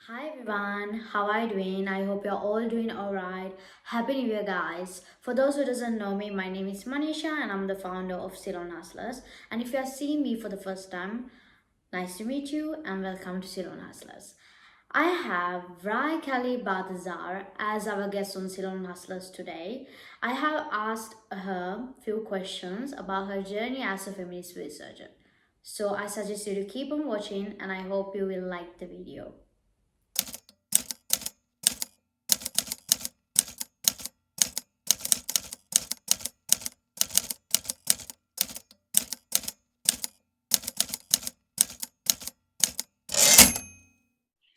Hi everyone, how are you doing? I hope you're all doing alright. Happy New Year guys. For those who doesn't know me, my name is Manisha and I'm the founder of Ceylon Hustlers. And if you are seeing me for the first time, nice to meet you and welcome to Ceylon Hustlers. I have Vraie Cally Bathazaar as our guest on Ceylon Hustlers today. I have asked her few questions about her journey as a feminist researcher. So I suggest you to keep on watching and I hope you will like the video.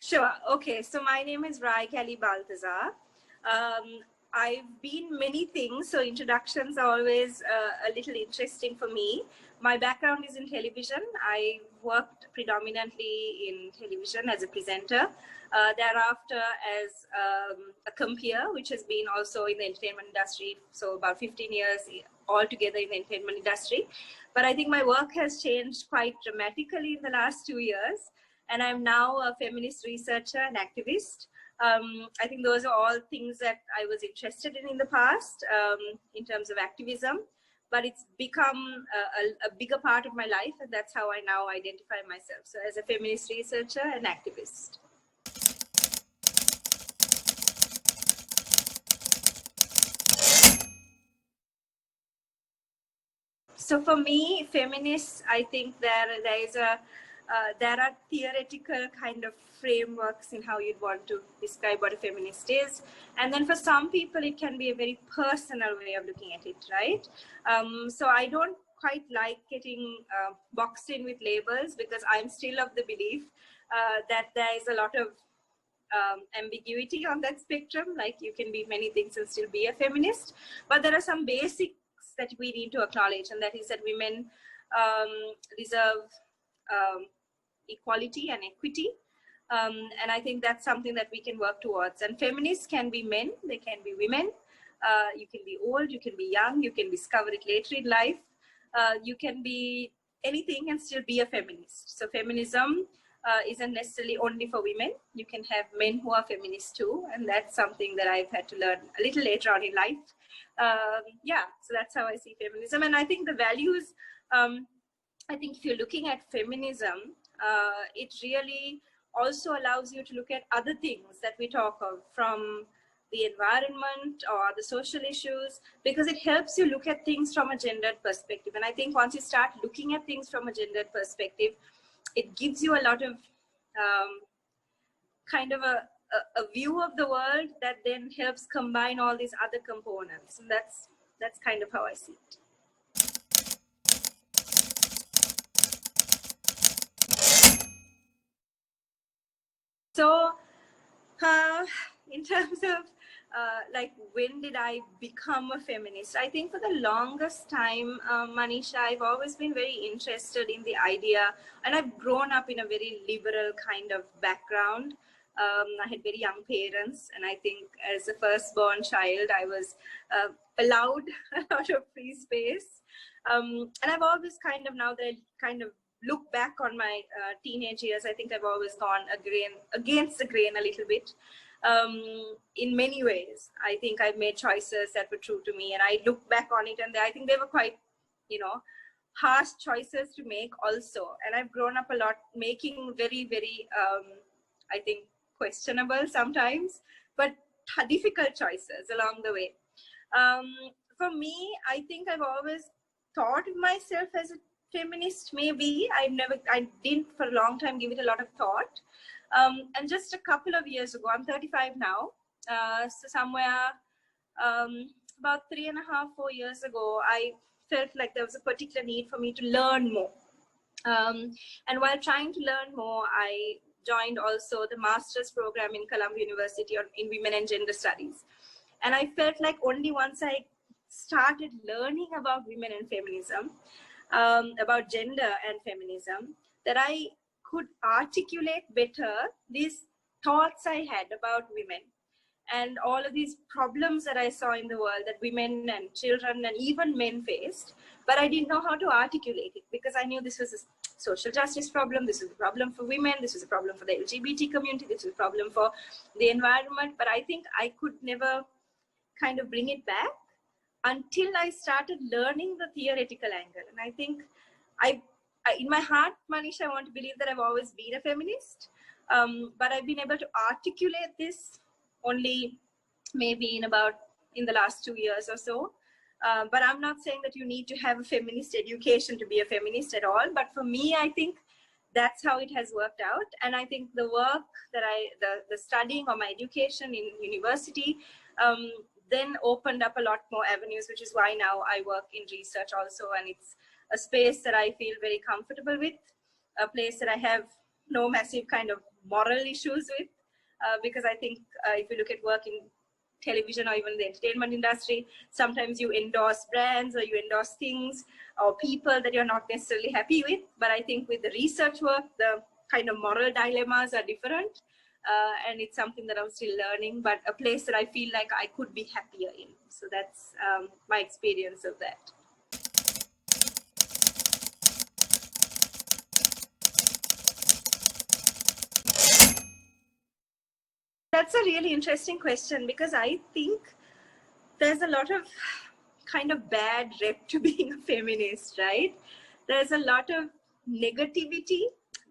Sure. Okay. So my name is Vraie Cally Bathazaar. I've been many things, so introductions are always a little interesting for me. My background is in television. I worked predominantly in television as a presenter. Thereafter, as a compeer, which has been also in the entertainment industry, so about 15 years altogether in the entertainment industry. But I think my work has changed quite dramatically in the last 2 years. And I'm now a feminist researcher and activist. I think those are all things that I was interested in the past in terms of activism, but it's become a bigger part of my life, and that's how I now identify myself. So as a feminist researcher and activist. So for me, feminists, I think there are theoretical kind of frameworks in how you'd want to describe what a feminist is, and then for some people it can be a very personal way of looking at it, right? So I don't quite like getting boxed in with labels, because I'm still of the belief that there is a lot of ambiguity on that spectrum. Like, you can be many things and still be a feminist, but there are some basics that we need to acknowledge, and that is that women deserve equality and equity. And I think that's something that we can work towards. And feminists can be men, they can be women, you can be old, you can be young, you can discover it later in life, you can be anything and still be a feminist. So feminism isn't necessarily only for women. You can have men who are feminists too, and that's something that I've had to learn a little later on in life. Yeah, so that's how I see feminism. And I think the values, I think if you're looking at feminism, it really also allows you to look at other things that we talk of, from the environment or the social issues, because it helps you look at things from a gendered perspective. And I think once you start looking at things from a gendered perspective, it gives you a lot of kind of a view of the world that then helps combine all these other components. And that's kind of how I see it. So, in terms of like, when did I become a feminist? I think for the longest time, Manisha, I've always been very interested in the idea, and I've grown up in a very liberal kind of background. I had very young parents, and I think as a firstborn child, I was allowed a lot of free space. And I've always kind of, now that I kind of look back on my teenage years, I think I've always gone against the grain a little bit. In many ways, I think I've made choices that were true to me, and I look back on it, and I think they were quite, harsh choices to make also. And I've grown up a lot making very, very, I think, questionable sometimes, but difficult choices along the way. For me, I think I've always thought of myself as a feminist. Maybe I didn't for a long time give it a lot of thought. And just a couple of years ago, I'm 35 now, so somewhere about 3.5, 4 years ago, I felt like there was a particular need for me to learn more. And while trying to learn more, I joined also the master's program in Columbia University in Women and Gender Studies. And I felt like only once I started learning about women and feminism, about gender and feminism, that I could articulate better these thoughts I had about women. and all of these problems that I saw in the world that women and children and even men faced, but I didn't know how to articulate it because I knew this was a social justice problem, this was a problem for women, this was a problem for the LGBT community, this was a problem for the environment, but I think I could never kind of bring it back until I started learning the theoretical angle. And I think in my heart, Manisha, I want to believe that I've always been a feminist, but I've been able to articulate this only maybe in the last 2 years or so. But I'm not saying that you need to have a feminist education to be a feminist at all. But for me, I think that's how it has worked out. And I think the work that the studying or my education in university, then opened up a lot more avenues, which is why now I work in research also. And it's a space that I feel very comfortable with, a place that I have no massive kind of moral issues with, because I think if you look at work in television or even the entertainment industry, sometimes you endorse brands or you endorse things or people that you're not necessarily happy with. But I think with the research work, the kind of moral dilemmas are different. And it's something that I'm still learning, but a place that I feel like I could be happier in. So that's my experience of that. That's a really interesting question because I think there's a lot of kind of bad rep to being a feminist, right? There's a lot of negativity.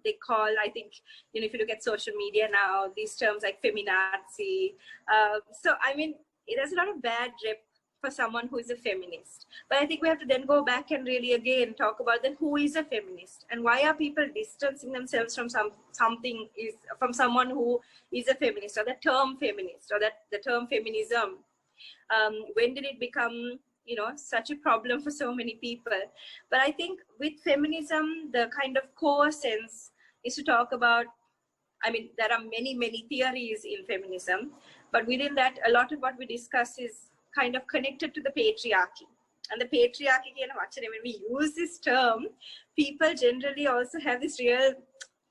They call, I think, if you look at social media now, these terms like feminazi. So, I mean, there's a lot of bad rep for someone who is a feminist. But I think we have to then go back and really again talk about then who is a feminist and why are people distancing themselves from someone who is a feminist, or the term feminist, or that the term feminism. When did it become such a problem for so many people? But I think with feminism, the kind of core sense is to talk about, I mean, there are many theories in feminism, but within that, a lot of what we discuss is kind of connected to the patriarchy. And the patriarchy, when we use this term, people generally also have this real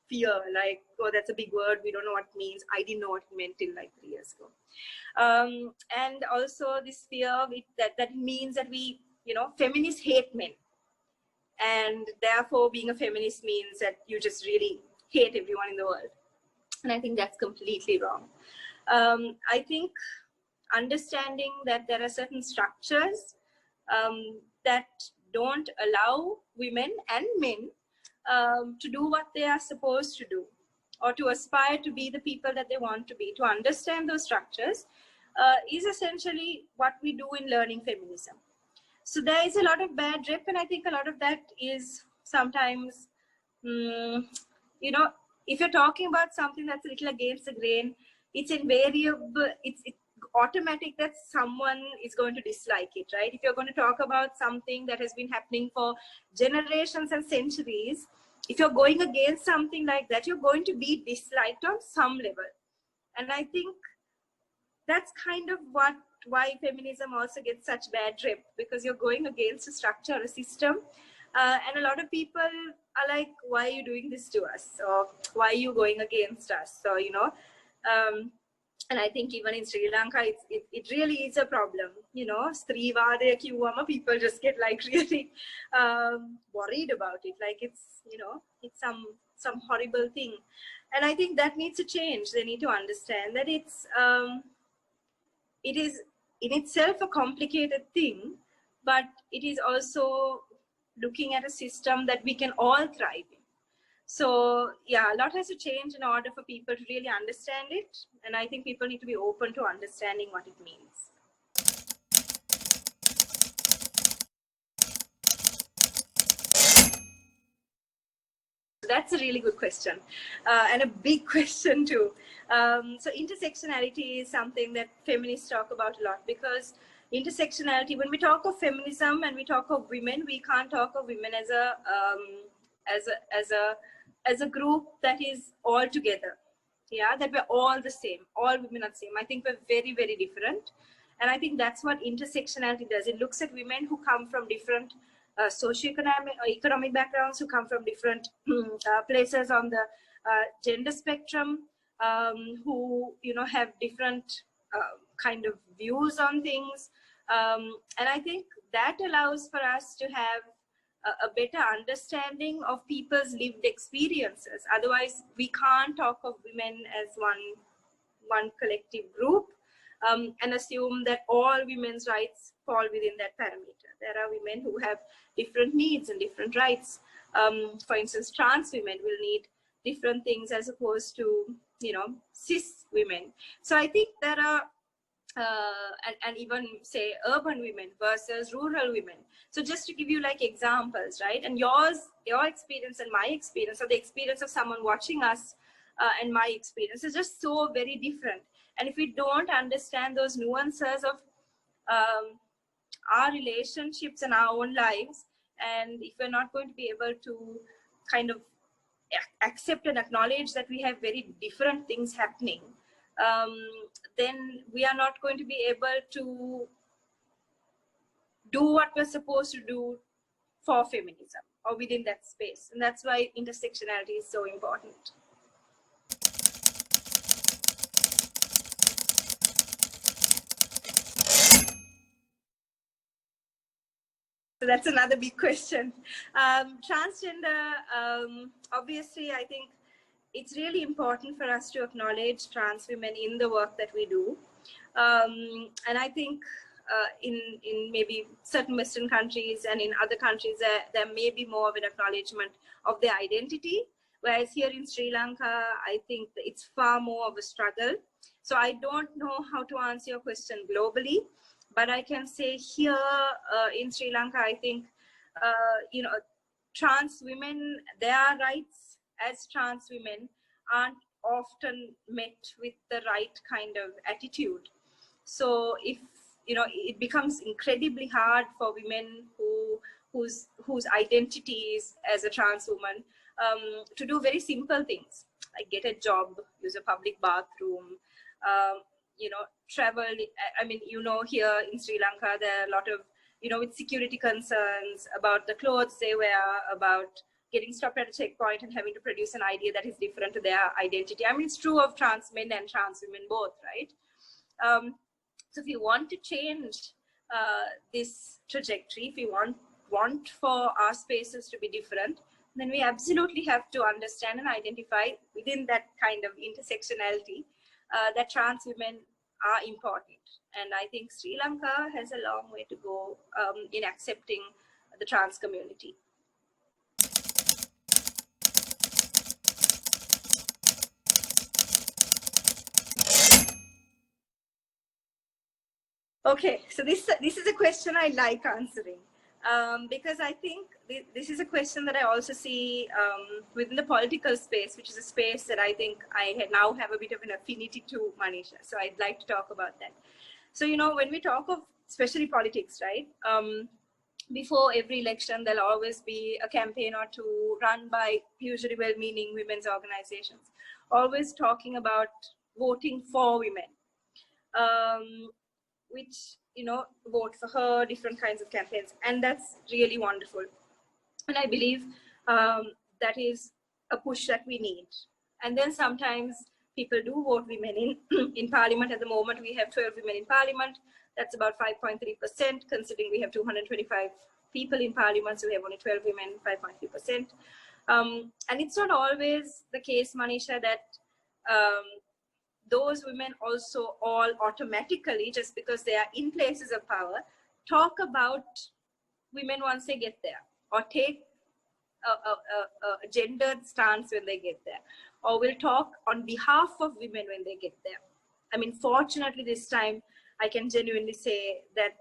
fear, like, oh, that's a big word, we don't know what it means. I didn't know what it meant till like 3 years ago. And also this fear that means that we, feminists hate men. And therefore being a feminist means that you just really hate everyone in the world. And I think that's completely wrong. I think understanding that there are certain structures that don't allow women and men to do what they are supposed to do, or to aspire to be the people that they want to be, to understand those structures is essentially what we do in learning feminism. So there is a lot of bad rep, and I think a lot of that is sometimes, if you're talking about something that's a little against the grain, it's invariable, it's automatic that someone is going to dislike it, right? If you're going to talk about something that has been happening for generations and centuries, if you're going against something like that, you're going to be disliked on some level. And I think that's kind of why feminism also gets such bad rep, because you're going against a structure or a system. And a lot of people are like, why are you doing this to us? Or why are you going against us? So, and I think even in Sri Lanka, it really is a problem. Strivadaya kiwama, people just get like really worried about it. Like it's some horrible thing. And I think that needs to change. They need to understand that it is in itself a complicated thing, but it is also looking at a system that we can all thrive in. So yeah, a lot has to change in order for people to really understand it. And I think people need to be open to understanding what it means. That's a really good question, and a big question too. So intersectionality is something that feminists talk about a lot, because intersectionality, when we talk of feminism and we talk of women, we can't talk of women as a group that is all together. Yeah, that we're all the same. All women are the same. I think we're very different, and I think that's what intersectionality does. It looks at women who come from different socioeconomic backgrounds, who come from different places on the gender spectrum, who have different kind of views on things. And I think that allows for us to have a better understanding of people's lived experiences. Otherwise, we can't talk of women as one collective group and assume that all women's rights fall within that parameter. There are women who have different needs and different rights. For instance, trans women will need different things as opposed to, you know, cis women. So I think there are and even say urban women versus rural women. So just to give you like examples, right? And your experience and my experience, or the experience of someone watching us and my experience is just so very different. And if we don't understand those nuances of our relationships and our own lives, and if we're not going to be able to kind of accept and acknowledge that we have very different things happening, then we are not going to be able to do what we're supposed to do for feminism or within that space. And that's why intersectionality is so important. So that's another big question. Transgender, obviously, I think it's really important for us to acknowledge trans women in the work that we do. And I think in maybe certain Western countries and in other countries, there may be more of an acknowledgement of their identity. Whereas here in Sri Lanka, I think it's far more of a struggle. So I don't know how to answer your question globally, but I can say here in Sri Lanka, I think, you know, trans women, their rights as trans women aren't often met with the right kind of attitude. So if, you know, it becomes incredibly hard for women whose identity is as a trans woman to do very simple things like get a job, use a public bathroom, you know, travel. I mean, you know, here in Sri Lanka, there are a lot of, you know, with security concerns about the clothes they wear, about getting stopped at a checkpoint and having to produce an ID that is different to their identity. I mean, it's true of trans men and trans women both, right? So if you want to change this trajectory, if we want for our spaces to be different, then we absolutely have to understand and identify within that kind of intersectionality that trans women are important. And I think Sri Lanka has a long way to go in accepting the trans community. Okay, so this is a question I like answering because I think this is a question that I also see within the political space, which is a space that I think I now have a bit of an affinity to, Manisha. So I'd like to talk about that. So, you know, when we talk of especially politics, right? Before every election, there'll always be a campaign or two run by usually well-meaning women's organizations, always talking about voting for women. Which, you know, vote for her, different kinds of campaigns. And that's really wonderful. And I believe that is a push that we need. And then sometimes people do vote women in parliament. At the moment, we have 12 women in parliament. That's about 5.3%, considering we have 225 people in parliament. So we have only 12 women, 5.3%. And it's not always the case, Manisha, that those women also all automatically, just because they are in places of power, talk about women once they get there, or take a gendered stance when they get there, or will talk on behalf of women when they get there. I mean, fortunately, this time, I can genuinely say that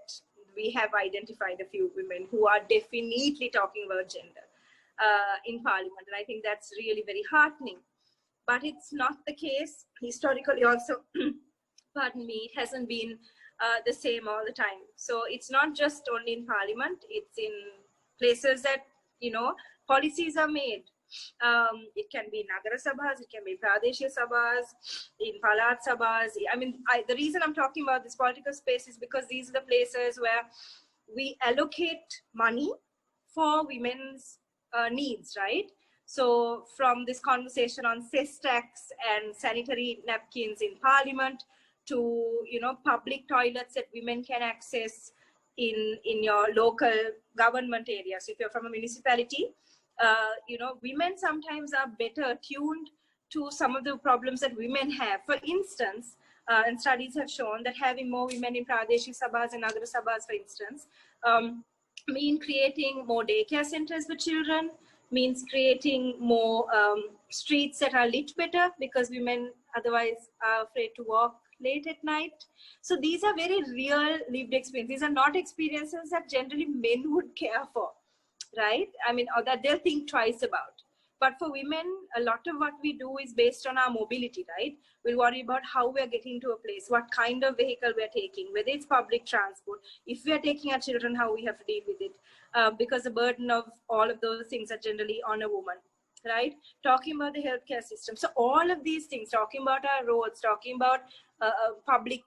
we have identified a few women who are definitely talking about gender in parliament. And I think that's really very heartening. But it's not the case historically also, pardon me, it hasn't been the same all the time. So it's not just only in parliament, it's in places that, you know, policies are made. It can be Nagara Sabhas, it can be Pradeshya Sabhas, in Palat Sabhas. I mean, the reason I'm talking about this political space is because these are the places where we allocate money for women's needs, right? So from this conversation on cess tax and sanitary napkins in parliament to, you know, public toilets that women can access in your local government areas. If you're from a municipality, you know, women sometimes are better tuned to some of the problems that women have. For instance, and studies have shown that having more women in Pradeshi Sabhas and Agra Sabhas, for instance, mean creating more daycare centers for children, means creating more streets that are lit better, because women otherwise are afraid to walk late at night. So these are very real lived experiences. These are not experiences that generally men would care for, right? I mean, or that they'll think twice about. But for women, a lot of what we do is based on our mobility, right? We'll worry about how we're getting to a place, what kind of vehicle we're taking, whether it's public transport, if we're taking our children, how we have to deal with it, because the burden of all of those things are generally on a woman, right? Talking about the healthcare system. So all of these things, talking about our roads, talking about public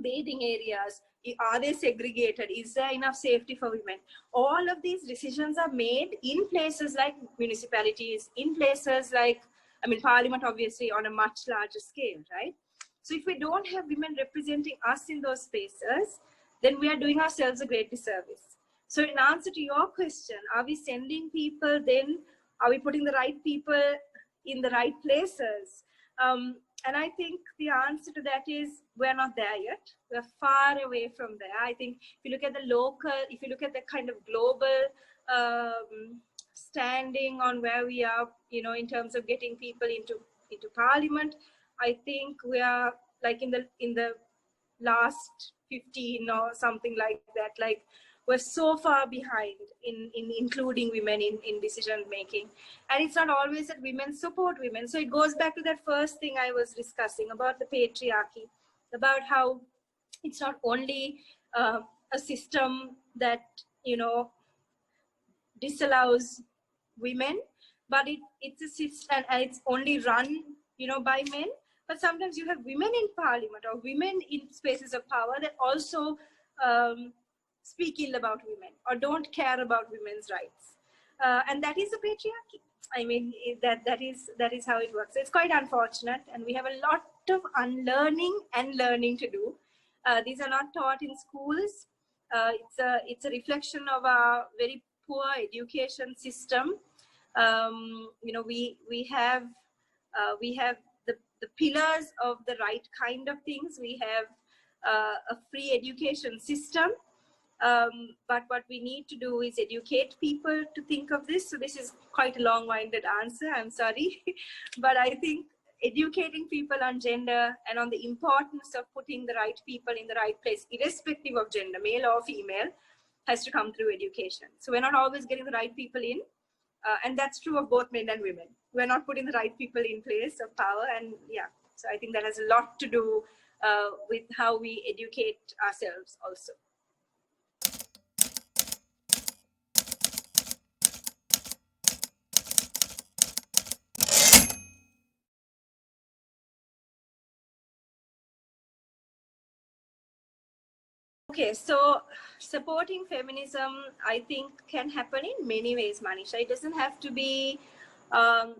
bathing areas, are they segregated? Is there enough safety for women? All of these decisions are made in places like municipalities, in places like, I mean, parliament, obviously, on a much larger scale, right? So if we don't have women representing us in those spaces, then we are doing ourselves a great disservice. So in answer to your question, are we sending people then? Are we putting the right people in the right places? And I think the answer to that is we're not there yet. We're far away from there. I think if you look at the local, if you look at the kind of global standing on where we are, you know, in terms of getting people into parliament, I think we are like in the last 15 or something like that. Like, we're so far behind in including women in decision making. And it's not always that women support women. So it goes back to that first thing I was discussing about the patriarchy, about how it's not only a system that, you know, disallows women, but it's a system and it's only run, you know, by men. But sometimes you have women in parliament or women in spaces of power that also speak ill about women or don't care about women's rights, and that is the patriarchy. I mean, that is how it works. It's quite unfortunate, and we have a lot of unlearning and learning to do. These are not taught in schools. It's a reflection of our very poor education system. You know, we have the pillars of the right kind of things. We have a free education system, but what we need to do is educate people to think of this. So this is quite a long-winded answer, I'm sorry. But I think educating people on gender and on the importance of putting the right people in the right place, irrespective of gender, male or female, has to come through education. So we're not always getting the right people in, and that's true of both men and women. We're not putting the right people in place of power, and yeah, so I think that has a lot to do with how we educate ourselves also. Okay, so supporting feminism, I think, can happen in many ways, Manisha. It doesn't have to be,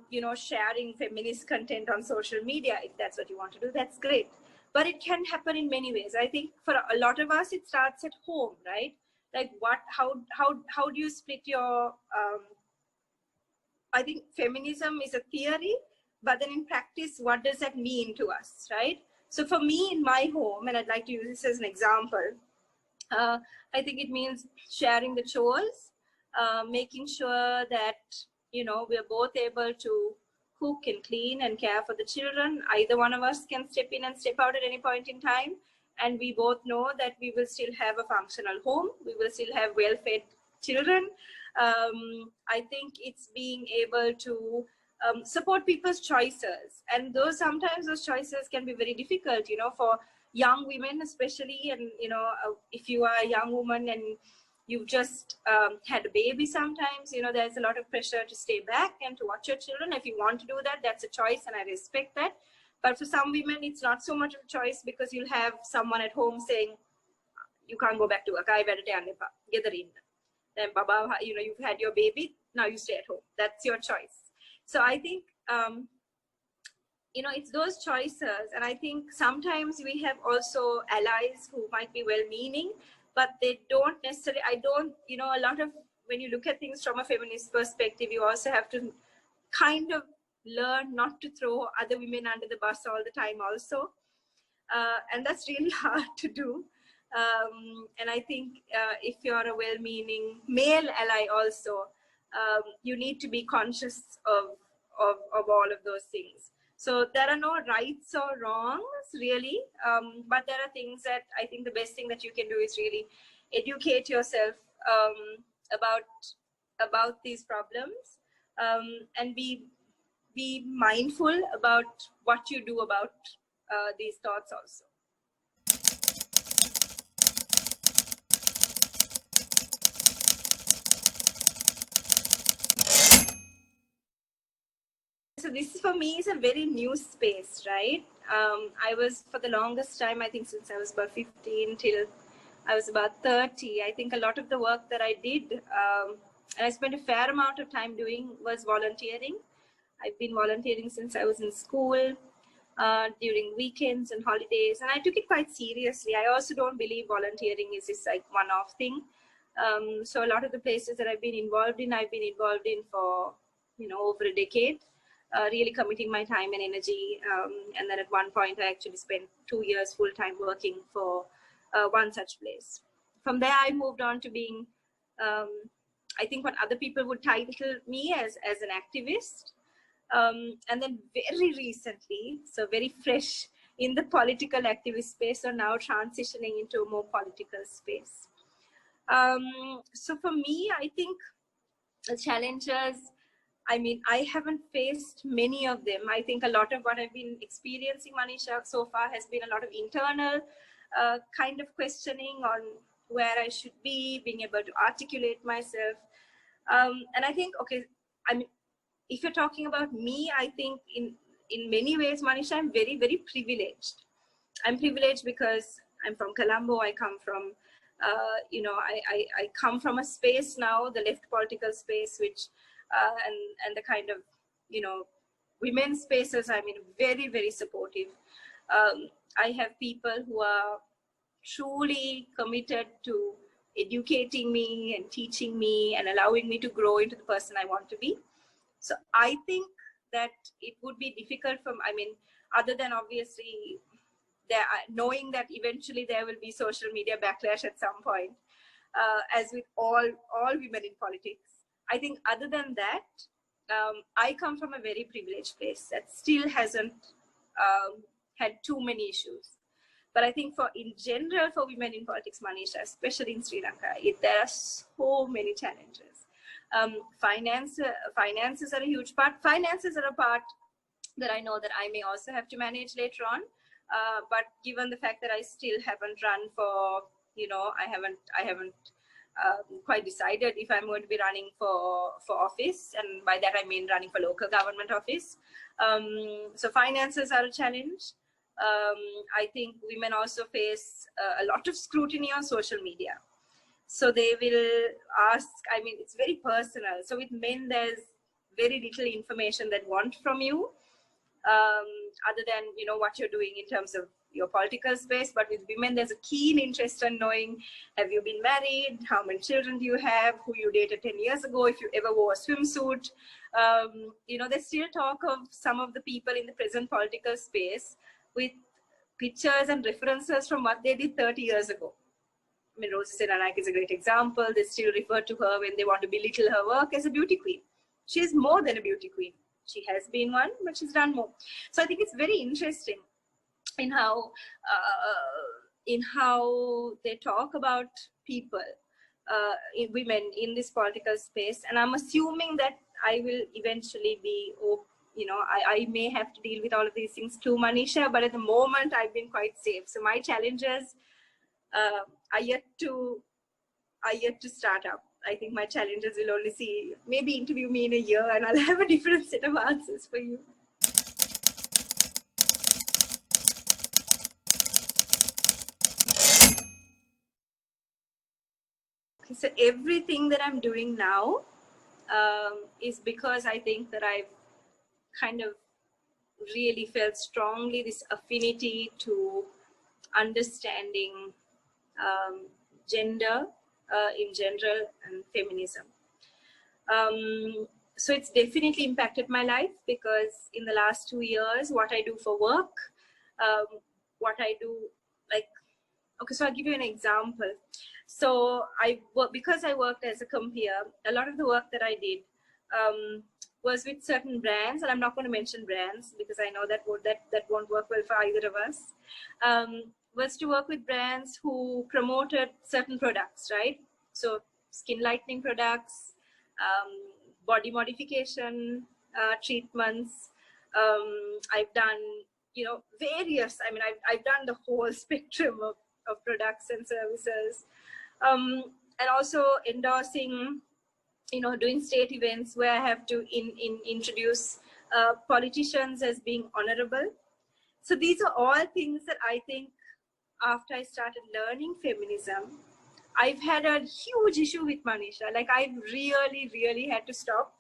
you know, sharing feminist content on social media. If that's what you want to do, that's great. But it can happen in many ways. I think for a lot of us, it starts at home, right? Like, how do you split your? I think feminism is a theory, but then in practice, what does that mean to us, right? So for me, in my home, and I'd like to use this as an example. I think it means sharing the chores, making sure that, you know, we're both able to cook and clean and care for the children. Either one of us can step in and step out at any point in time. And we both know that we will still have a functional home. We will still have well-fed children. I think it's being able to support people's choices. And sometimes those choices can be very difficult, you know, for young women especially. And, you know, if you are a young woman and you've just had a baby, sometimes, you know, there's a lot of pressure to stay back and to watch your children. If you want to do that, that's a choice, and I respect that. But for some women, it's not so much of a choice, because you'll have someone at home saying, you can't go back to work, I better get in. Then, Baba, you know, you've had your baby, now you stay at home. That's your choice. So I think it's those choices. And I think sometimes we have also allies who might be well-meaning, but they don't necessarily, a lot of, when you look at things from a feminist perspective, you also have to kind of learn not to throw other women under the bus all the time also. And that's really hard to do. And I think if you're a well-meaning male ally also, you need to be conscious of all of those things. So there are no rights or wrongs really, but there are things that I think the best thing that you can do is really educate yourself about these problems, and be mindful about what you do about these thoughts also. So this for me is a very new space, right? I was, for the longest time, I think since I was about 15 till I was about 30, I think a lot of the work that I did, and I spent a fair amount of time doing, was volunteering. I've been volunteering since I was in school, during weekends and holidays, and I took it quite seriously. I also don't believe volunteering is this like one-off thing. So a lot of the places that I've been involved in for, over a decade, really committing my time and energy. And then at one point, I actually spent 2 years full-time working for one such place. From there, I moved on to being, I think what other people would title me as an activist. And then very recently, so very fresh in the political activist space, so now transitioning into a more political space. So for me, I think the challenges, I haven't faced many of them. I think a lot of what I've been experiencing, Manisha, so far has been a lot of internal kind of questioning on where I should be, being able to articulate myself. And I think, okay, if you're talking about me, I think in many ways, Manisha, I'm very, very privileged. I'm privileged because I'm from Colombo. I come from, I come from a space now, the left political space, which, and the kind of, women's spaces, very, very supportive. I have people who are truly committed to educating me and teaching me and allowing me to grow into the person I want to be. So I think that it would be difficult other than obviously knowing that eventually there will be social media backlash at some point, as with all women in politics. I think other than that, I come from a very privileged place that still hasn't had too many issues. But I think in general, for women in politics, Manisha, especially in Sri Lanka, there are so many challenges. Finances are a huge part. Finances are a part that I know that I may also have to manage later on. But given the fact that I still haven't run for, I haven't quite decided if I'm going to be running for office, and by that I mean running for local government office. So finances are a challenge. I think women also face a lot of scrutiny on social media. So they will ask, it's very personal. So with men, there's very little information they want from you, other than, what you're doing in terms of your political space. But with women, there's a keen interest in knowing, have you been married? How many children do you have? Who you dated 10 years ago? If you ever wore a swimsuit? They still talk of some of the people in the present political space with pictures and references from what they did 30 years ago. Manisha and I is a great example. They still refer to her when they want to belittle her work as a beauty queen. She is more than a beauty queen. She has been one, but she's done more. So I think it's very interesting in how they talk about people, women in this political space. And I'm assuming that I will eventually be, I may have to deal with all of these things too, Manisha, but at the moment I've been quite safe. So my challenges are yet to start up. I think my challenges will only see, maybe interview me in a year and I'll have a different set of answers for you. Okay, so everything that I'm doing now is because I think that I've kind of really felt strongly this affinity to understanding gender in general and feminism. So it's definitely impacted my life, because in the last 2 years, what I do for work, what I do, like, okay, so I'll give you an example. So because I worked as a compeer, a lot of the work that I did was with certain brands, and I'm not going to mention brands because I know that won't work well for either of us. Was to work with brands who promoted certain products, right? So skin lightening products, body modification treatments. I've done, various. I mean, I've done the whole spectrum of products and services, and also endorsing, doing state events where I have to introduce politicians as being honorable. So these are all things that I think, after I started learning feminism, I've had a huge issue with, Manisha. Like, I've really had to stop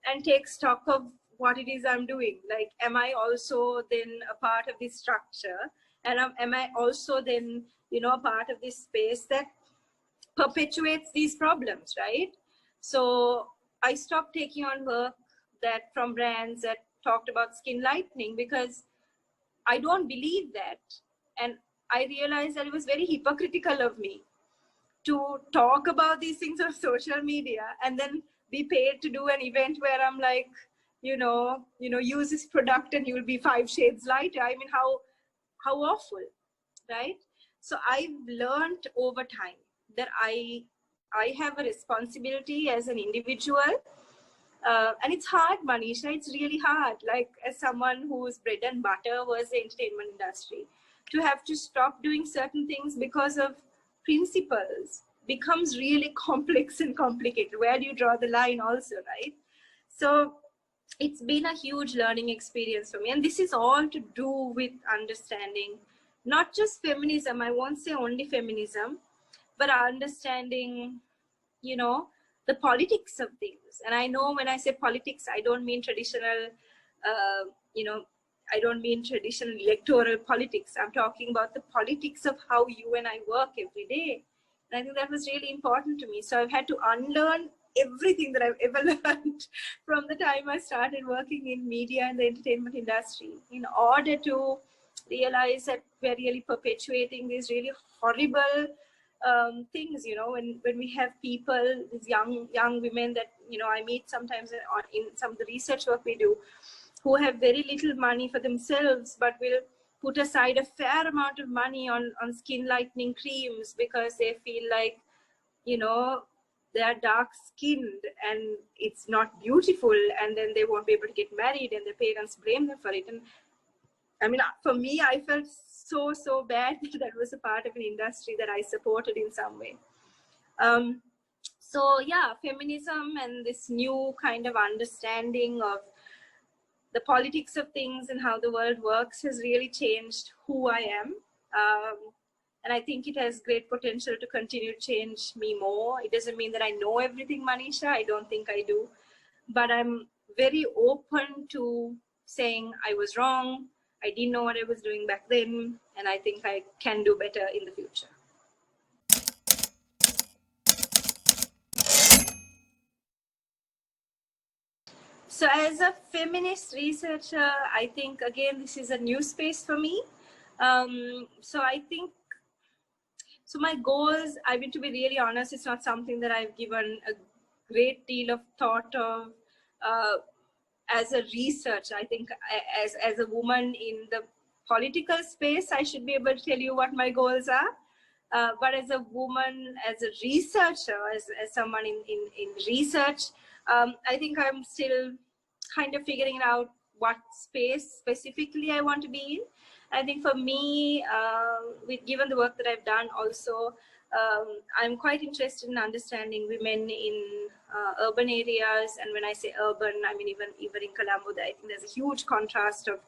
and take stock of what it is I'm doing. Like, am I also then a part of this structure? And am I also then, a part of this space that perpetuates these problems, right? So I stopped taking on work that from brands that talked about skin lightening, because I don't believe that. And I realized that it was very hypocritical of me to talk about these things on social media and then be paid to do an event where I'm like, use this product and you'll be 5 shades lighter. I mean, how awful, right? So I've learned over time that I have a responsibility as an individual. And it's hard, Manisha. It's really hard. Like, as someone whose bread and butter was the entertainment industry, to have to stop doing certain things because of principles becomes really complex and complicated. Where do you draw the line also, right? So it's been a huge learning experience for me. And this is all to do with understanding not just feminism, I won't say only feminism, but understanding, the politics of things. And I know when I say politics, I don't mean traditional, I don't mean traditional electoral politics. I'm talking about the politics of how you and I work every day. And I think that was really important to me. So I've had to unlearn everything that I've ever learned from the time I started working in media and the entertainment industry, in order to realize that we're really perpetuating these really horrible things, when we have people, these young women that, I meet sometimes in some of the research work we do, who have very little money for themselves, but will put aside a fair amount of money on skin lightening creams because they feel like, they are dark skinned and it's not beautiful, and then they won't be able to get married and their parents blame them for it. And I mean, for me, I felt so bad that that was a part of an industry that I supported in some way. So yeah, feminism and this new kind of understanding of the politics of things and how the world works has really changed who I am. And I think it has great potential to continue to change me more. It doesn't mean that I know everything, Manisha. I don't think I do. But I'm very open to saying I was wrong. I didn't know what I was doing back then. And I think I can do better in the future. So as a feminist researcher, I think, again, this is a new space for me. So I think, so my goals, I mean, to be really honest, it's not something that I've given a great deal of thought of as a researcher. I think as a woman in the political space, I should be able to tell you what my goals are. But as a woman, as a researcher, as someone in research, I think I'm still kind of figuring out what space specifically I want to be in. I think for me, given the work that I've done also, I'm quite interested in understanding women in urban areas. And when I say urban, I mean even in Colombo, I think there's a huge contrast of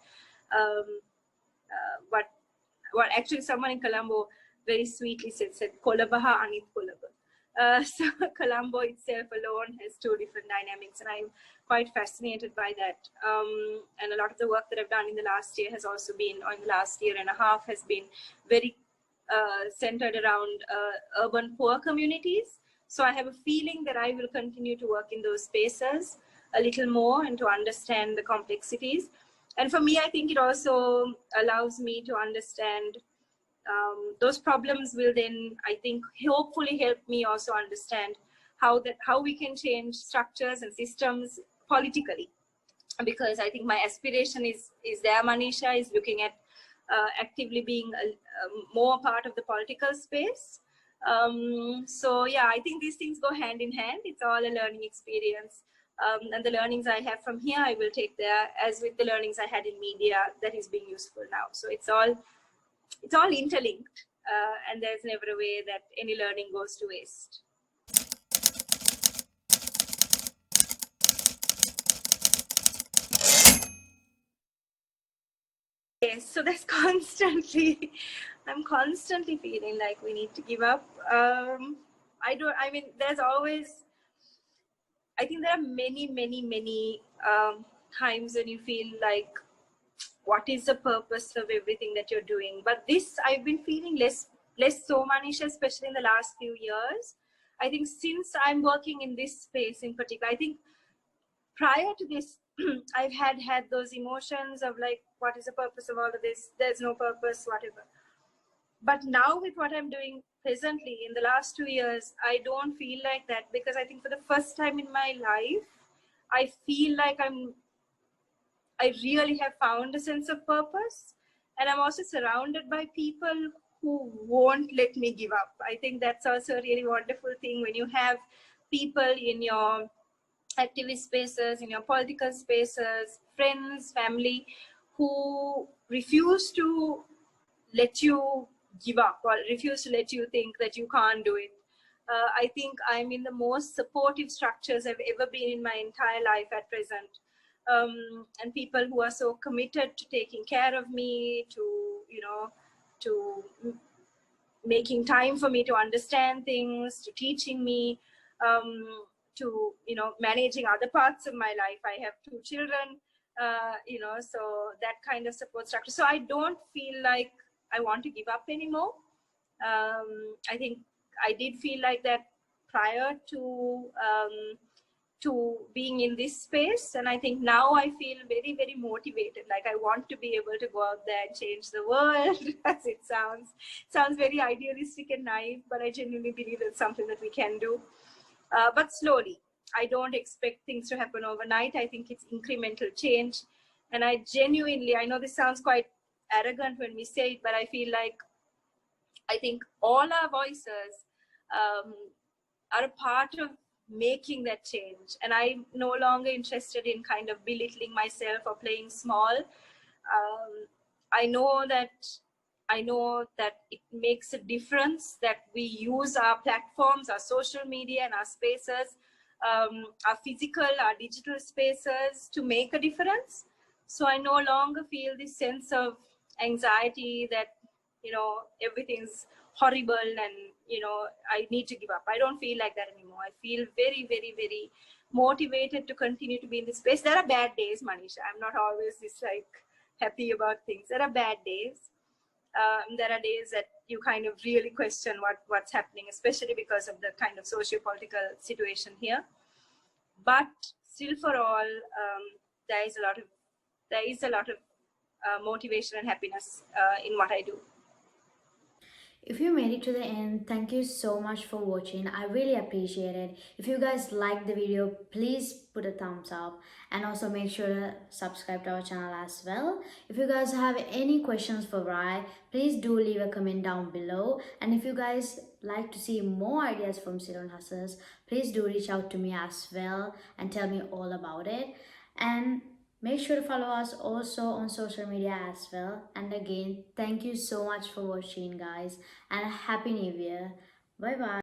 what actually someone in Colombo very sweetly said, Kolabaha Anit Kolaba. So Colombo itself alone has two different dynamics, and I'm quite fascinated by that. And a lot of the work that I've done in the last year has also been, or in the last year and a half, has been very centered around urban poor communities. So I have a feeling that I will continue to work in those spaces a little more and to understand the complexities. And for me, I think it also allows me to understand those problems will then, I think, hopefully help me also understand how we can change structures and systems politically. Because I think my aspiration is there, Manisha, is looking at actively being a more part of the political space. So yeah, I think these things go hand in hand. It's all a learning experience. And the learnings I have from here, I will take there, as with the learnings I had in media, that is being useful now. So it's all interlinked, and there's never a way that any learning goes to waste. Yes, so that's constantly, I'm constantly feeling like we need to give up. I mean, there's always, I think there are many times when you feel like, what is the purpose of everything that you're doing? But this, I've been feeling less so, Manisha, especially in the last few years. I think since I'm working in this space in particular, I think prior to this, I've had those emotions of like, what is the purpose of all of this? There's no purpose, whatever. But now with what I'm doing presently in the last 2 years, I don't feel like that, because I think for the first time in my life, I feel like I really have found a sense of purpose. And I'm also surrounded by people who won't let me give up. I think that's also a really wonderful thing when you have people in your activist spaces, in your political spaces, friends, family, who refuse to let you give up or refuse to let you think that you can't do it. I think I'm in the most supportive structures I've ever been in my entire life at present. And people who are so committed to taking care of me, to making time for me to understand things, to teaching me, to managing other parts of my life. I have two children, so that kind of support structure. So I don't feel like I want to give up anymore. I think I did feel like that prior to being in this space, and I think now I feel very motivated, like I want to be able to go out there and change the world. As it sounds very idealistic and naive, but I genuinely believe it's something that we can do, but slowly. I don't expect things to happen overnight. I think it's incremental change, and I know this sounds quite arrogant when we say it, but I feel like I think all our voices are a part of making that change. And I'm no longer interested in kind of belittling myself or playing small. I know that it makes a difference that we use our platforms, our social media, and our spaces, our physical, our digital spaces, to make a difference. So I no longer feel this sense of anxiety that everything's horrible and I need to give up. I don't feel like that anymore. I feel very motivated to continue to be in this space. There are bad days, Manisha. I'm not always this like happy about things. There are bad days. There are days that you kind of really question what's happening, especially because of the kind of socio-political situation here. But still, for all, there is a lot of motivation and happiness in what I do. If you made it to the end, thank you so much for watching. I really appreciate it. If you guys liked the video, please put a thumbs up and also make sure to subscribe to our channel as well. If you guys have any questions for Vraie, please do leave a comment down below. And if you guys like to see more ideas from Ceylon Hustlers, please do reach out to me as well and tell me all about it. And make sure to follow us also on social media as well. And again, thank you so much for watching, guys, and a happy new year. Bye bye.